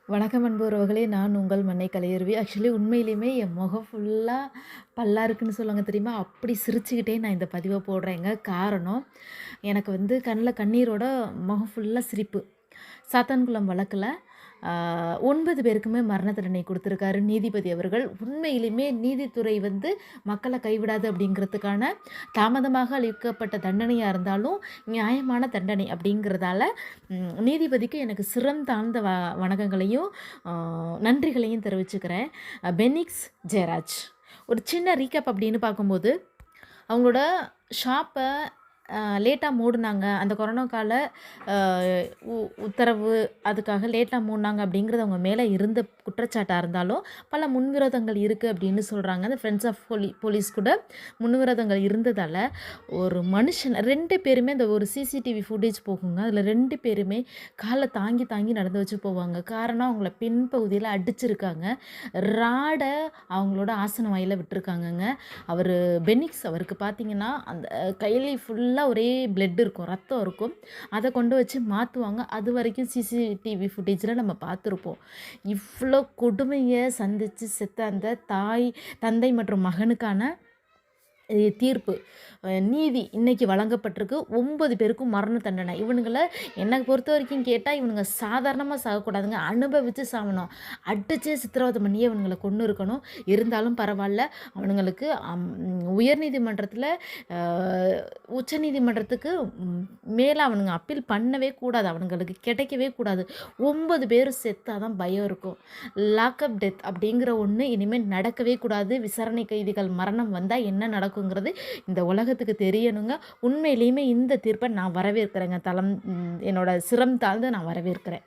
வணக்கம் அன்பு உறவுகளே! நான் உங்கள் மன்னை கலையருவி. ஆக்சுவலி உண்மையிலேயுமே என் முகம் ஃபுல்லா பல்லா இருக்குன்னு சொல்லுவாங்க தெரியுமா? அப்படி சிரிச்சுக்கிட்டே நான் இந்த பதிவ போடுறேங்க. காரணம், எனக்கு வந்து கண்ல கண்ணீரோட முகம் ஃபுல்லா சிரிப்பு. சாத்தான்குளம் வழக்குல ஆ 9 பேருக்குமே மரண தண்டனை குடுத்துருக்காரு நீதிபதி அவர்கள். உண்மையிலுமே நீதித்துறை வந்து மக்கள கைவிடாது அப்படிங்கிறதுக்கான தாமதமாக அளிக்கப்பட்ட தண்டனையா இருந்தாலும், நியாயமான தண்டனை அப்படிங்கிறதால நீதிபதிக்கு எனக்கு சிரம் தாழ்ந்த வணக்கங்களையும், ஆ நன்றிகளையும் தெரிவிச்சுக்கிறேன். பெனிக்ஸ் ஜெயராஜ். ஒரு சின்ன ரீகேப் அப்படின்னு பார்க்கும்போது, அவங்களோட ஷாப்ப லேட்டா மூடுனாங்க. அந்த கொரோனா கால அ உ உத்தரவு அதுக்காக லேட்டா மூடுனாங்க அப்படிங்கிறது அவங்க மேல இருந்த குற்றச்சாட்டா இருந்தாலும், பல முன்விரோதங்கள் இருக்கு அப்படின்னு சொல்றாங்க. அந்த ஃப்ரெண்ட்ஸ் ஆஃப் போலீஸ் கூட முன்விரோதங்கள் இருந்ததால, ஒரு மனுஷன் 2 பேருமே அந்த ஒரு சிசிடிவி ஃபுட்டேஜ் போகுங்க. அதில 2 பேருமே கால தாங்கி தாங்கி நடந்து வச்சு போவாங்க. காரணம் அவங்கள பின்பகுதியில அடிச்சிருக்காங்க. ராட அவங்களோட ஆசன வாயில விட்டுருக்காங்கங்க. அவரு பெனிக்ஸ் அவருக்கு பார்த்தீங்கன்னா, அந்த கையில ஃபுல்லா ஒரே பிளட் இருக்கும். ரத்தம் இருக்கும். அத கொண்டு வச்சு மாத்துவாங்க. அதுவரைக்கும் சிசிடிவி ஃபுட்டேஜ்ல நம்ம பார்த்துருப்போம். இவ்ளோ கொடுமைய சந்திச்சு செத்த அந்த தந்தை மற்றும் மகனுக்கான தீர்ப்பு நீதி இன்னைக்கு வழங்கப்பட்டிருக்கு. 9 பேருக்கும் மரண தண்டனை. இவனுங்கள என்ன பொறுத்தவரைக்கும் கேட்டா, இவனுங்க சாதாரணமா சாகக்கூடாதுங்க. அனுபவிச்சு சாவணும். அடிச்சே சித்திரவதை பண்ணியே இவனுங்கள கொன்னு இருக்கணும். இருந்தாலும் பரவால்ல. அவனுங்களுக்கு உயர்நீதிமன்றத்தில அ உச்சநீதிமன்றத்துக்கு மேல அவனுங்க அப்பீல் பண்ணவே கூடாது. அவனுங்களுக்கு கிடைக்கவே கூடாது. 9 பேரும் செத்தா தான் பயம் இருக்கும். லாக்அப் டெத் அப்படிங்கிற ஒண்ணு இனிமேல் நடக்கவே கூடாது. விசாரணை கைதிகள் மரணம் வந்தா என்ன நடக்குங்கிறது இந்த உலகத்துக்கு தெரியணுங்க. உண்மையிலேயுமே இந்த தீர்ப்பை நான் வரவேற்கிறேங்க. என்னோட சிரம் தாழ்ந்து நான் வரவேற்கிறேன்.